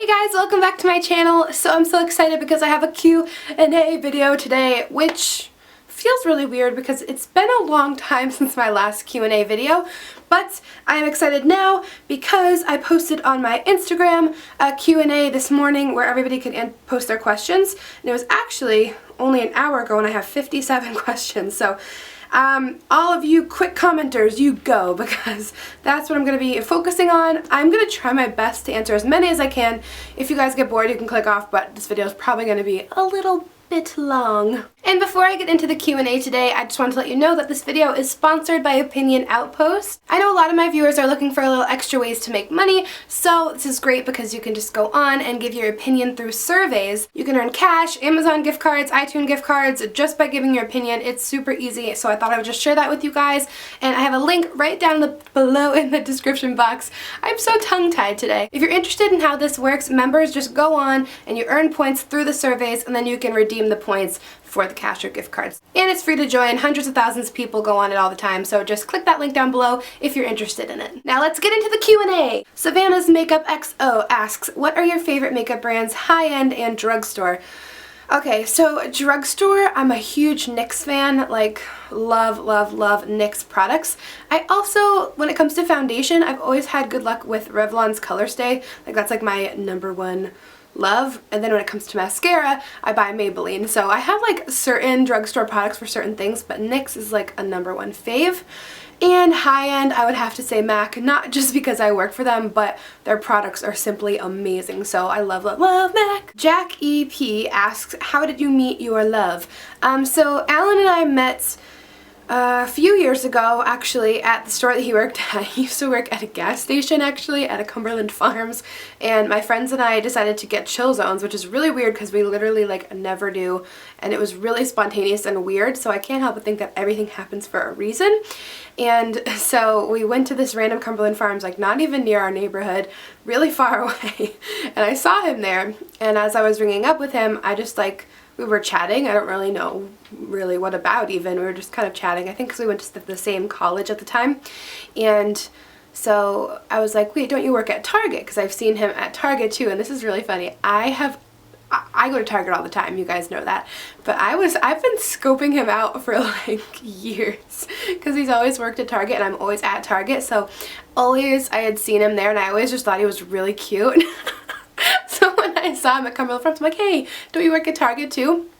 Hey guys, welcome back to my channel. So I'm so excited because I have a Q&A video today, which feels really weird because it's been a long time since my last Q&A video, but I am excited now because I posted on my Instagram a Q&A this morning where everybody could post their questions, and it was actually only an hour ago and I have 57 questions. So all of you quick commenters, you go, because that's what I'm going to be focusing on. I'm going to try my best to answer as many as I can. If you guys get bored, you can click off, but this video is probably going to be a little bit long. And before I get into the Q&A today, I just wanted to let you know that this video is sponsored by Opinion Outpost. I know a lot of my viewers are looking for a little extra ways to make money, so this is great because you can just go on and give your opinion through surveys. You can earn cash, Amazon gift cards, iTunes gift cards just by giving your opinion. It's super easy, so I thought I would just share that with you guys, and I have a link right down below in the description box. I'm so tongue-tied today. If you're interested in how this works, members just go on and you earn points through the surveys, and then you can redeem the points for the cash or gift cards. And it's free to join. Hundreds of thousands of people go on it all the time, so just click that link down below if you're interested in it. Now let's get into the Q&A. Savannah's Makeup XO asks, what are your favorite makeup brands, high-end and drugstore? Okay, so drugstore, I'm a huge NYX fan, like love NYX products. I also, when it comes to foundation, I've always had good luck with Revlon's Color Stay. Like that's like my #1 love. And then when it comes to mascara, I buy Maybelline. So I have like certain drugstore products for certain things, but NYX is like a #1 fave. And high-end, I would have to say MAC, not just because I work for them, but their products are simply amazing. So I love MAC. Jack EP asks, how did you meet your love? So Alan and I met a few years ago, actually, at the store that he worked at. He used to work at a gas station, actually, at a Cumberland Farms, and my friends and I decided to get chill zones, which is really weird because we literally like never do, and it was really spontaneous and weird, so I can't help but think that everything happens for a reason. And so we went to this random Cumberland Farms, like not even near our neighborhood, really far away, and I saw him there, and as I was ringing up with him, I just like, we were chatting. I don't really know what about even. We were just kind of chatting. I think because we went to the same college at the time. And so I was like, wait, don't you work at Target? Because I've seen him at Target too. And this is really funny. I go to Target all the time, you guys know that. But I've been scoping him out for like years because he's always worked at Target and I'm always at Target. So always I had seen him there and I always just thought he was really cute. So when I saw him at Cumberland Farms, I'm like, hey, don't you work at Target too?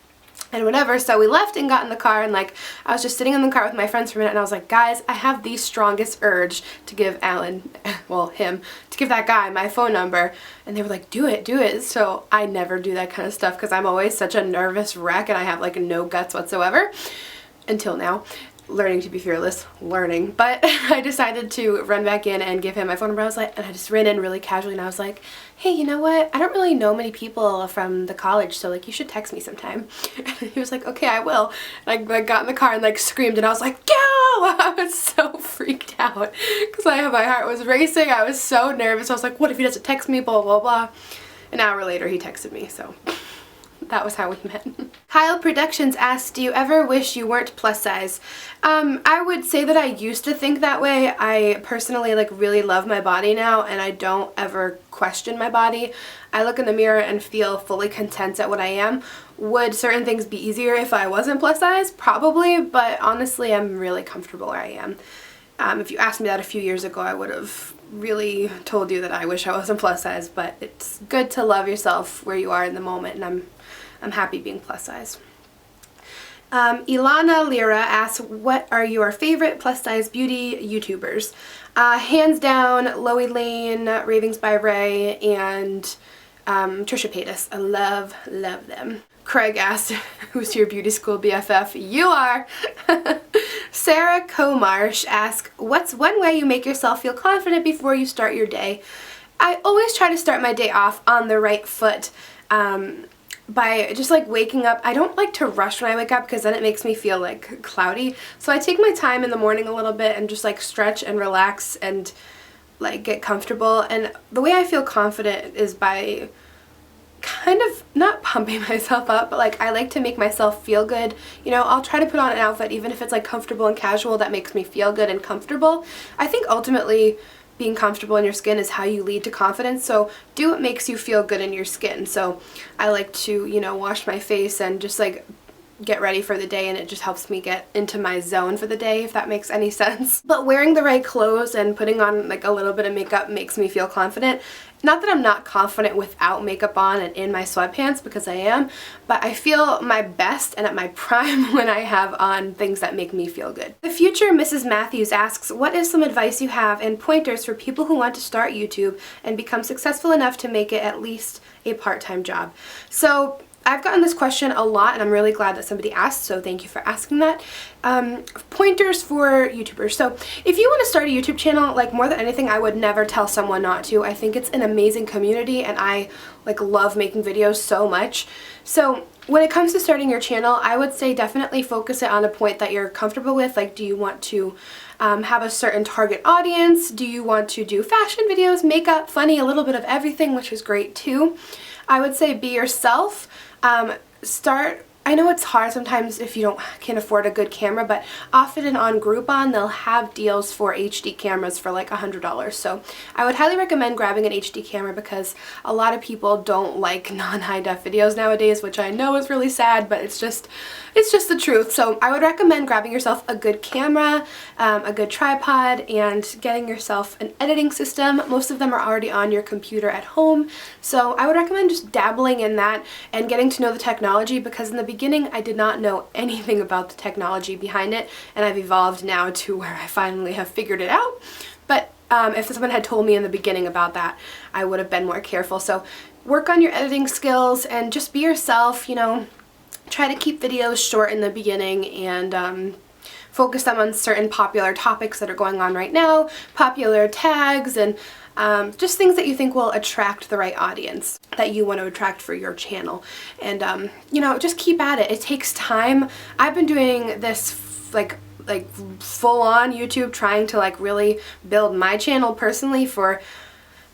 And whatever, so we left and got in the car, and like I was just sitting in the car with my friends for a minute, and I was like, guys, I have the strongest urge to give Alan, well him, to give that guy my phone number. And they were like, do it. So I never do that kind of stuff because I'm always such a nervous wreck and I have like no guts whatsoever, until now. Learning to be fearless, but I decided to run back in and give him my phone number. I was like, and I just ran in really casually and I was like, hey, you know what? I don't really know many people from the college, so like you should text me sometime. And he was like, okay, I will. And I got in the car and like screamed and I was like, go! I was so freaked out because my heart was racing. I was so nervous. I was like, what if he doesn't text me, blah, blah, blah. An hour later he texted me, so that was how we met. Kyle Productions asked, do you ever wish you weren't plus size? I would say that I used to think that way. I personally like really love my body now and I don't ever question my body. I look in the mirror and feel fully content at what I am. Would certain things be easier if I wasn't plus size? Probably, but honestly I'm really comfortable where I am. If you asked me that a few years ago, I would have really told you that I wish I wasn't plus size, but it's good to love yourself where you are in the moment, and I'm happy being plus size. Ilana Lira asks, what are your favorite plus size beauty YouTubers? Hands down, Loie Lane, Ravings by Ray, and Trisha Paytas. I love them. Craig asked, who's your beauty school BFF? You are! Sarah Comarsh asked, what's one way you make yourself feel confident before you start your day? I always try to start my day off on the right foot. By just like waking up. I don't like to rush when I wake up because then it makes me feel like cloudy. So I take my time in the morning a little bit and just like stretch and relax and like get comfortable. And the way I feel confident is by kind of not pumping myself up, but like I like to make myself feel good. You know, I'll try to put on an outfit even if it's like comfortable and casual that makes me feel good and comfortable. I think ultimately being comfortable in your skin is how you lead to confidence. So do what makes you feel good in your skin. So I like to, you know, wash my face and just like get ready for the day, and it just helps me get into my zone for the day, if that makes any sense. But wearing the right clothes and putting on like a little bit of makeup makes me feel confident. Not that I'm not confident without makeup on and in my sweatpants, because I am, but I feel my best and at my prime when I have on things that make me feel good. The future Mrs. Matthews asks, what is some advice you have and pointers for people who want to start YouTube and become successful enough to make it at least a part-time job? So I've gotten this question a lot, and I'm really glad that somebody asked, so thank you for asking that. Pointers for YouTubers. So if you want to start a YouTube channel, like more than anything, I would never tell someone not to. I think it's an amazing community, and I like love making videos so much. So when it comes to starting your channel, I would say definitely focus it on a point that you're comfortable with. Like, do you want to have a certain target audience? Do you want to do fashion videos, makeup, funny, a little bit of everything, which is great too. I would say be yourself. I know it's hard sometimes if you can't afford a good camera, but often on Groupon they'll have deals for HD cameras for like $100. So I would highly recommend grabbing an HD camera, because a lot of people don't like non-high def videos nowadays, which I know is really sad, but it's just the truth. So I would recommend grabbing yourself a good camera, a good tripod, and getting yourself an editing system. Most of them are already on your computer at home, so I would recommend just dabbling in that and getting to know the technology, because in the beginning I did not know anything about the technology behind it, and I've evolved now to where I finally have figured it out. But if someone had told me in the beginning about that, I would have been more careful. So work on your editing skills and just be yourself, you know. Try to keep videos short in the beginning, and focus them on certain popular topics that are going on right now, popular tags, and just things that you think will attract the right audience that you want to attract for your channel. And you know, just keep at it. It takes time. I've been doing this like full-on YouTube, trying to like really build my channel personally for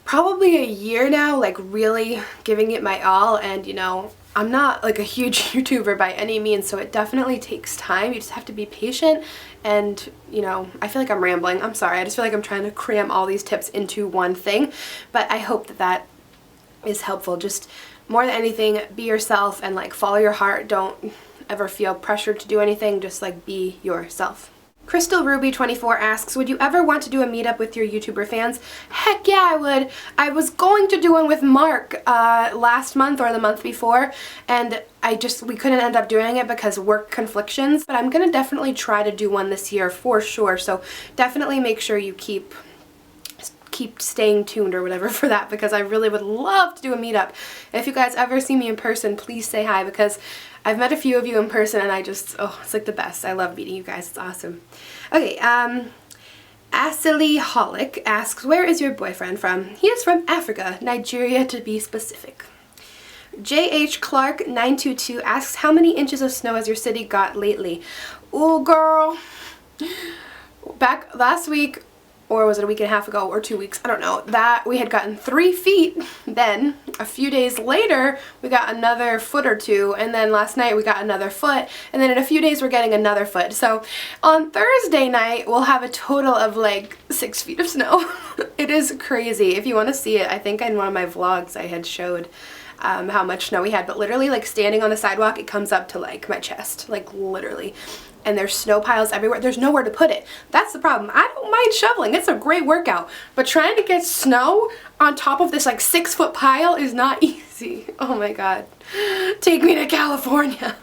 probably a year now, like really giving it my all. And you know, I'm not like a huge YouTuber by any means, so it definitely takes time. You just have to be patient. And you know, I feel like I'm rambling. I'm sorry. I just feel like I'm trying to cram all these tips into one thing, but I hope that that is helpful. Just more than anything, be yourself and like follow your heart. Don't ever feel pressured to do anything. Just like be yourself. Crystal Ruby 24 asks, would you ever want to do a meetup with your YouTuber fans? Heck yeah, I would. I was going to do one with Mark last month or the month before, and we couldn't end up doing it because work conflictions, but I'm gonna definitely try to do one this year for sure. So definitely make sure you keep staying tuned or whatever for that, because I really would love to do a meetup. If you guys ever see me in person, please say hi, because I've met a few of you in person and I just, oh, it's like the best. I love meeting you guys. It's awesome. Okay, Asili Holic asks, where is your boyfriend from? He is from Africa, Nigeria to be specific. J.H. Clark 922 asks, how many inches of snow has your city got lately? Oh, girl. Back last week, or was it a week and a half ago, or 2 weeks, I don't know, that we had gotten 3 feet. Then a few days later we got another foot or two, and then last night we got another foot, and then in a few days we're getting another foot. So on Thursday night we'll have a total of like 6 feet of snow. It is crazy. If you want to see it, I think in one of my vlogs I had showed how much snow we had, but literally like standing on the sidewalk it comes up to like my chest, like literally. And there's snow piles everywhere. There's nowhere to put it. That's the problem. I don't mind shoveling. It's a great workout. But trying to get snow on top of this like 6-foot pile is not easy. Oh my god. Take me to California.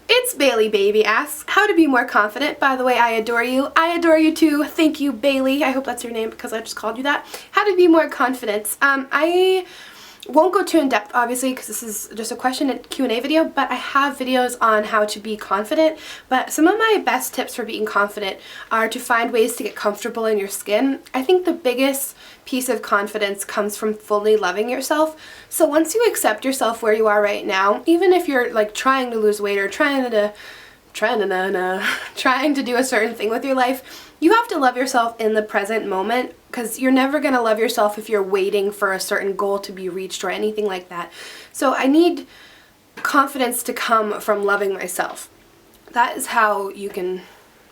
It's Bailey Baby asks, how to be more confident. By the way, I adore you. I adore you too. Thank you, Bailey. I hope that's your name because I just called you that. How to be more confident. I won't go too in depth obviously because this is just a question and Q&A video, but I have videos on how to be confident. But some of my best tips for being confident are to find ways to get comfortable in your skin. I think the biggest piece of confidence comes from fully loving yourself. So once you accept yourself where you are right now, even if you're like trying to lose weight or trying to do a certain thing with your life, you have to love yourself in the present moment, because you're never going to love yourself if you're waiting for a certain goal to be reached or anything like that. So I need confidence to come from loving myself. That is how you can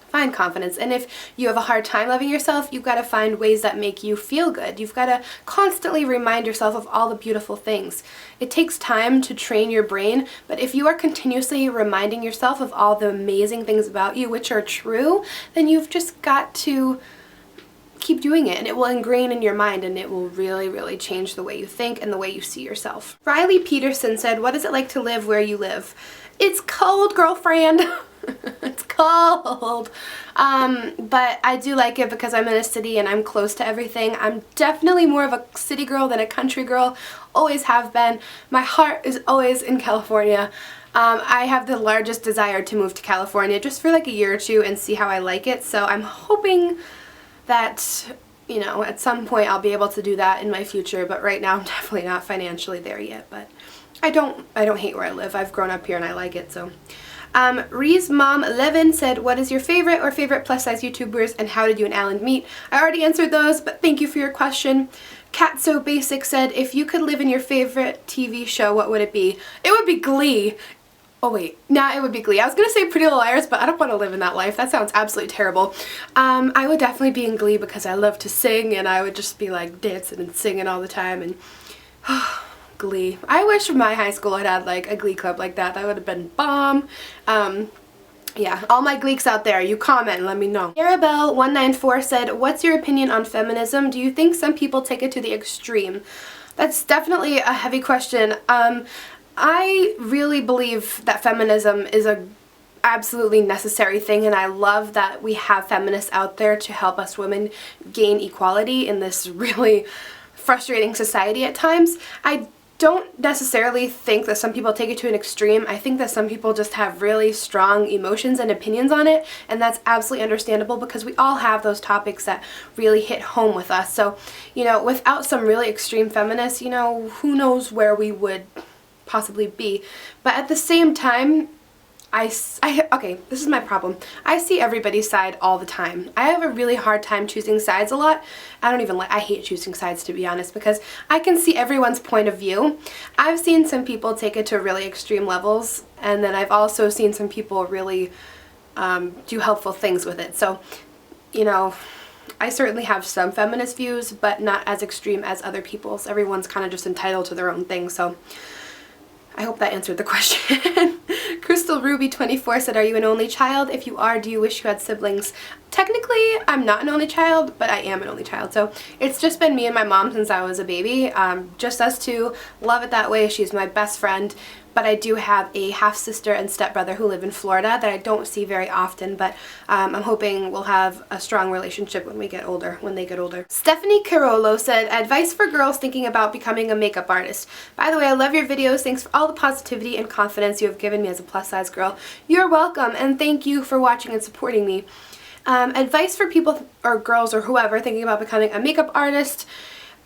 find confidence. And if you have a hard time loving yourself, you've got to find ways that make you feel good. You've got to constantly remind yourself of all the beautiful things. It takes time to train your brain, but if you are continuously reminding yourself of all the amazing things about you which are true, then you've just got to keep doing it, and it will ingrain in your mind, and it will really, really change the way you think and the way you see yourself. Riley Peterson said, what is it like to live where you live? It's cold, girlfriend. It's cold. But I do like it because I'm in a city and I'm close to everything. I'm definitely more of a city girl than a country girl. Always have been. My heart is always in California. I have the largest desire to move to California just for like a year or two and see how I like it. So I'm hoping that, you know, at some point I'll be able to do that in my future, but right now I'm definitely not financially there yet. But I don't hate where I live. I've grown up here and I like it. So Ree's Mom 11 said, what is your favorite or favorite plus size YouTubers and how did you and Alan meet? I already answered those, but thank you for your question. Cat So Basic said, if you could live in your favorite TV show, what would it be? It would be Glee. Oh wait, nah, it would be Glee. I was gonna say Pretty Little Liars, but I don't want to live in that life. That sounds absolutely terrible. I would definitely be in Glee because I love to sing, and I would just be like dancing and singing all the time. And Glee. I wish my high school had had like a Glee club like that. That would have been bomb. Yeah, all my Gleeks out there, you comment and let me know. Arabelle194 said, what's your opinion on feminism? Do you think some people take it to the extreme? That's definitely a heavy question. I really believe that feminism is a absolutely necessary thing, and I love that we have feminists out there to help us women gain equality in this really frustrating society at times. I don't necessarily think that some people take it to an extreme. I think that some people just have really strong emotions and opinions on it, and that's absolutely understandable because we all have those topics that really hit home with us. So, you know, without some really extreme feminists, you know, who knows where we would possibly be. But at the same time, okay, this is my problem. I see everybody's side all the time. I have a really hard time choosing sides a lot. I hate choosing sides, to be honest, because I can see everyone's point of view. I've seen some people take it to really extreme levels, and then I've also seen some people really do helpful things with it. So, you know, I certainly have some feminist views, but not as extreme as other people's. Everyone's kind of just entitled to their own thing, so I hope that answered the question. Crystal Ruby 24 said, are you an only child? If you are, do you wish you had siblings? Technically, I'm not an only child, but I am an only child. So it's just been me and my mom since I was a baby. Just us two. Love it that way. She's my best friend. But I do have a half-sister and stepbrother who live in Florida that I don't see very often, but I'm hoping we'll have a strong relationship when they get older. Stephanie Carollo said, advice for girls thinking about becoming a makeup artist. By the way, I love your videos. Thanks for all the positivity and confidence you have given me as a plus-size girl. You're welcome, and thank you for watching and supporting me. Advice for people or girls or whoever thinking about becoming a makeup artist.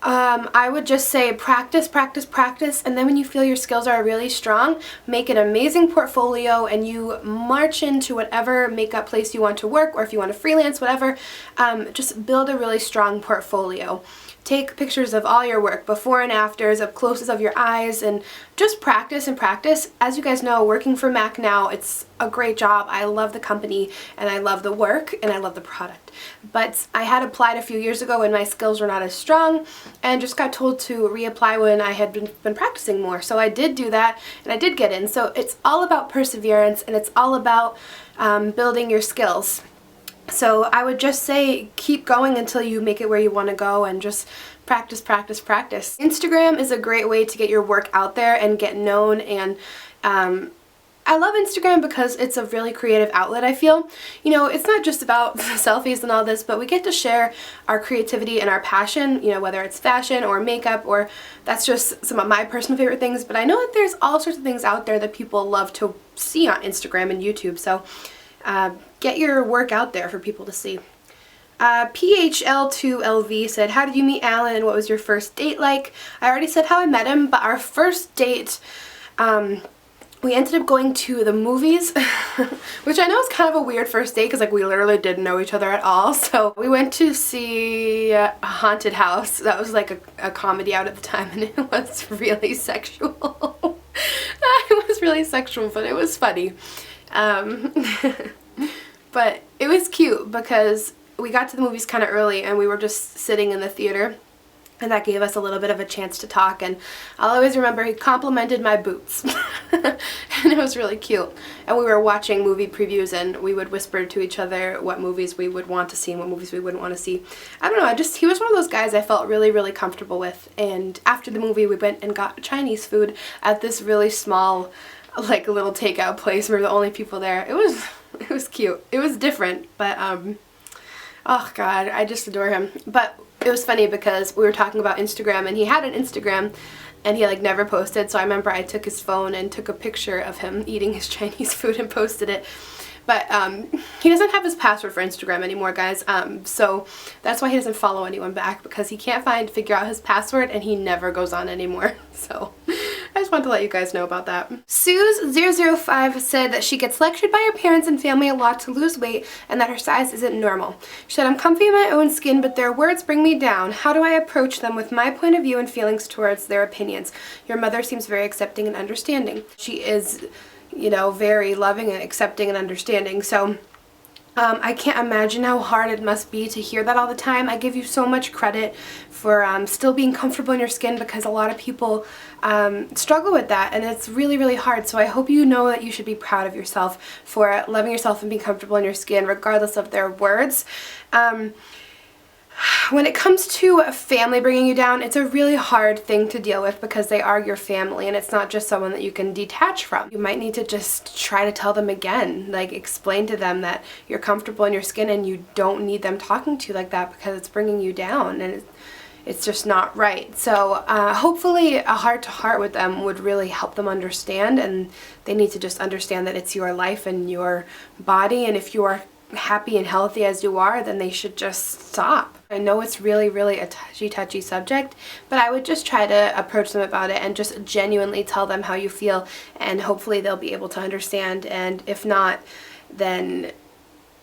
I would just say practice, practice, practice, and then when you feel your skills are really strong, make an amazing portfolio and you march into whatever makeup place you want to work, or if you want to freelance, whatever, just build a really strong portfolio. Take pictures of all your work, before and afters, up closes of your eyes, and just practice and practice. As you guys know, working for MAC now, it's a great job. I love the company, and I love the work, and I love the product. But I had applied a few years ago when my skills were not as strong, and just got told to reapply when I had been practicing more. So I did do that, and I did get in. So it's all about perseverance, and it's all about building your skills. So I would just say keep going until you make it where you want to go, and just practice, practice, practice. Instagram is a great way to get your work out there and get known, and I love Instagram because it's a really creative outlet, I feel. You know, it's not just about selfies and all this, but we get to share our creativity and our passion, you know, whether it's fashion or makeup, or that's just some of my personal favorite things. But I know that there's all sorts of things out there that people love to see on Instagram and YouTube, so get your work out there for people to see. PHL2LV said, how did you meet Alan and what was your first date like? I already said how I met him, but our first date, we ended up going to the movies, which I know is kind of a weird first date because like we literally didn't know each other at all. So we went to see a haunted house. That was like a comedy out at the time, and it was really sexual. It was really sexual, but it was funny. But it was cute because we got to the movies kind of early and we were just sitting in the theater, and that gave us a little bit of a chance to talk, and I'll always remember he complimented my boots. And it was really cute. And we were watching movie previews and we would whisper to each other what movies we would want to see and what movies we wouldn't want to see. I don't know, he was one of those guys I felt really, really comfortable with. And after the movie we went and got Chinese food at this really small, like, little takeout place. We were the only people there. It was cute. It was different, but oh god, I just adore him. But it was funny because we were talking about Instagram, and he had an Instagram and he like never posted, so I remember I took his phone and took a picture of him eating his Chinese food and posted it. But he doesn't have his password for Instagram anymore, guys, so that's why he doesn't follow anyone back, because he can't figure out his password, and he never goes on anymore. So I just wanted to let you guys know about that. Suze005 said that she gets lectured by her parents and family a lot to lose weight and that her size isn't normal. She said, I'm comfy in my own skin, but their words bring me down. How do I approach them with my point of view and feelings towards their opinions? Your mother seems very accepting and understanding. She is, you know, very loving and accepting and understanding. So I can't imagine how hard it must be to hear that all the time. I give you so much credit for still being comfortable in your skin, because a lot of people struggle with that, and it's really, really hard. So I hope you know that you should be proud of yourself for loving yourself and being comfortable in your skin regardless of their words. When it comes to a family bringing you down, it's a really hard thing to deal with because they are your family and it's not just someone that you can detach from. You might need to just try to tell them again, like explain to them that you're comfortable in your skin and you don't need them talking to you like that because it's bringing you down and it's just not right. So hopefully a heart-to-heart with them would really help them understand, and they need to just understand that it's your life and your body, and if you are happy and healthy as you are, then they should just stop. I know it's really, really a touchy subject, but I would just try to approach them about it and just genuinely tell them how you feel, and hopefully they'll be able to understand. And if not, then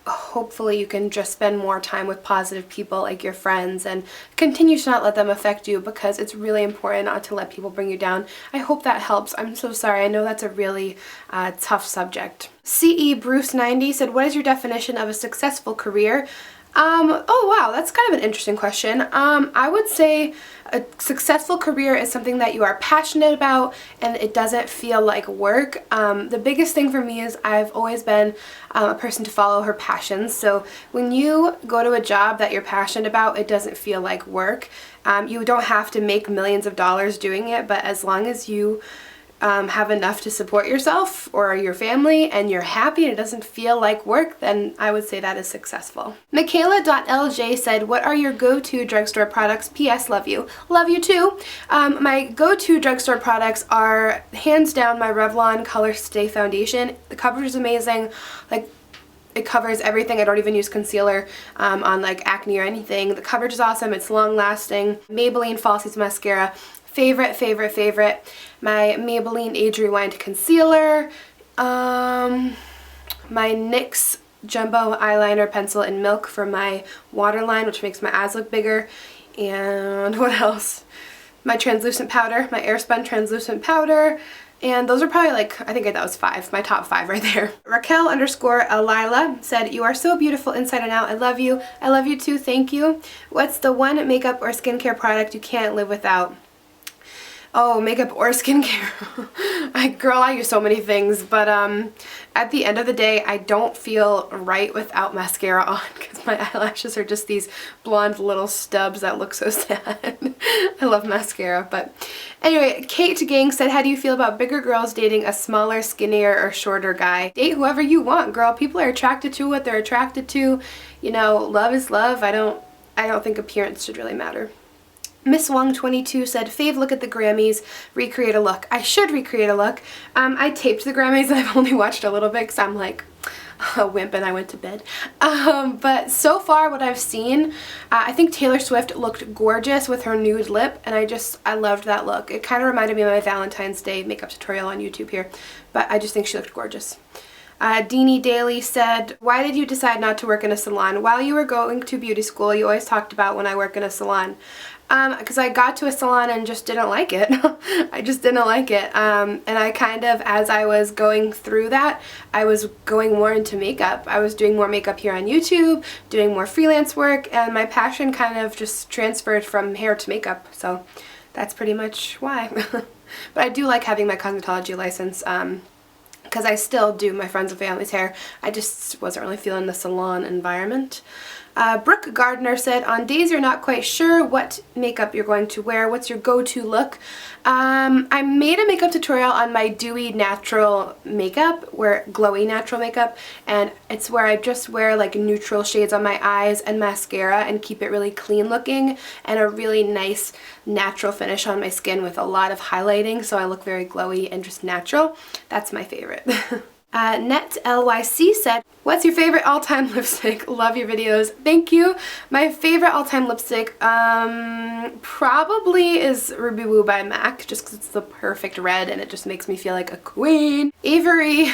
hopefully you can just spend more time with positive people like your friends and continue to not let them affect you, because it's really important not to let people bring you down. I hope that helps. I'm so sorry. I know that's a really tough subject. CE Bruce 90 said, what is your definition of a successful career? Oh wow, that's kind of an interesting question. I would say a successful career is something that you are passionate about and it doesn't feel like work. The biggest thing for me is I've always been a person to follow her passions. So when you go to a job that you're passionate about, it doesn't feel like work. You don't have to make millions of dollars doing it, but as long as you have enough to support yourself or your family and you're happy and it doesn't feel like work, then I would say that is successful. Michaela.lj said, what are your go-to drugstore products? P.S. Love you. Love you too. My go-to drugstore products are hands down my Revlon Color Stay Foundation. The coverage is amazing. Like, it covers everything. I don't even use concealer on like acne or anything. The coverage is awesome. It's long lasting. Maybelline Falsies Mascara. Favorite. My Maybelline Age Rewind Concealer. My NYX Jumbo Eyeliner Pencil in Milk for my waterline, which makes my eyes look bigger. And what else? My translucent powder, my Airspun translucent powder. And those are probably like, I think that was 5, my top 5 right there. Raquel_Alila said, you are so beautiful inside and out. I love you. I love you too. Thank you. What's the one makeup or skincare product you can't live without? Oh, makeup or skincare. Girl, I use so many things, but at the end of the day, I don't feel right without mascara on because my eyelashes are just these blonde little stubs that look so sad. I love mascara, but anyway, Kate Gang said, how do you feel about bigger girls dating a smaller, skinnier, or shorter guy? Date whoever you want, girl. People are attracted to what they're attracted to. You know, love is love. I don't think appearance should really matter. Miss Wong 22 said, fave, look at the Grammys, recreate a look. I should recreate a look. I taped the Grammys and I've only watched a little bit because I'm like a wimp and I went to bed. But so far what I've seen, I think Taylor Swift looked gorgeous with her nude lip, and I loved that look. It kind of reminded me of my Valentine's Day makeup tutorial on YouTube here, but I just think she looked gorgeous. Deanie Daly said, why did you decide not to work in a salon? While you were going to beauty school, you always talked about when I work in a salon. because I got to a salon and just didn't like it. I just didn't like it. And I kind of, as I was going through that, I was going more into makeup. I was doing more makeup here on YouTube, doing more freelance work, and my passion kind of just transferred from hair to makeup. So that's pretty much why. But I do like having my cosmetology license, because I still do my friends and family's hair. I just wasn't really feeling the salon environment. Brooke Gardner said, on days you're not quite sure what makeup you're going to wear, what's your go-to look? I made a makeup tutorial on my dewy natural makeup, glowy natural makeup, and it's where I just wear like neutral shades on my eyes and mascara and keep it really clean looking and a really nice natural finish on my skin with a lot of highlighting, so I look very glowy and just natural. That's my favorite. Net LYC said, what's your favorite all-time lipstick? Love your videos. Thank you. My favorite all-time lipstick probably is Ruby Woo by MAC, just because it's the perfect red and it just makes me feel like a queen. Avery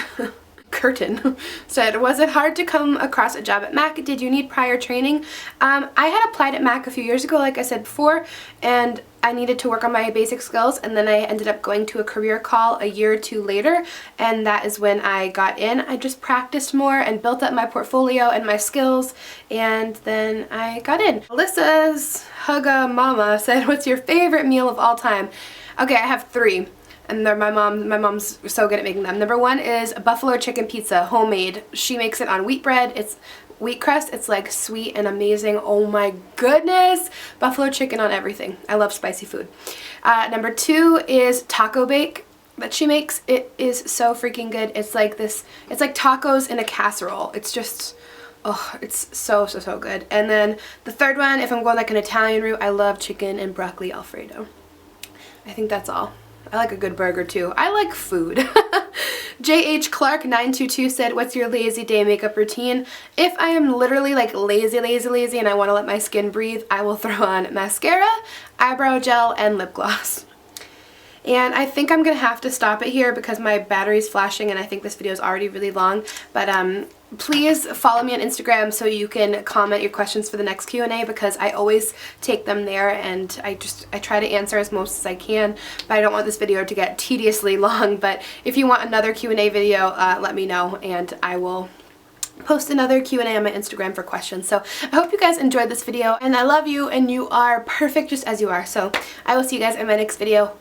Curtin said, was it hard to come across a job at MAC? Did you need prior training? I had applied at MAC a few years ago, like I said before, and I needed to work on my basic skills, and then I ended up going to a career call a year or two later, and that is when I got in. I just practiced more and built up my portfolio and my skills, and then I got in. Alyssa's Hugga Mama said, what's your favorite meal of all time? Okay, I have 3. And they're my mom's so good at making them. Number 1 is buffalo chicken pizza, homemade. She makes it on wheat bread. It's wheat crust. It's like sweet and amazing. Oh my goodness. Buffalo chicken on everything. I love spicy food. Number 2 is taco bake that she makes. It is so freaking good. It's like tacos in a casserole. It's just, oh, it's so good. And then the 3rd one, if I'm going like an Italian route, I love chicken and broccoli Alfredo. I think that's all. I like a good burger too. I like food. JH Clark 922 said, what's your lazy day makeup routine? If I am literally like lazy and I want to let my skin breathe, I will throw on mascara, eyebrow gel, and lip gloss. And I think I'm going to have to stop it here because my battery's flashing and I think this video is already really long. But please follow me on Instagram so you can comment your questions for the next Q&A, because I always take them there and I try to answer as most as I can. But I don't want this video to get tediously long. But if you want another Q&A video, let me know and I will post another Q&A on my Instagram for questions. So I hope you guys enjoyed this video, and I love you and you are perfect just as you are. So I will see you guys in my next video.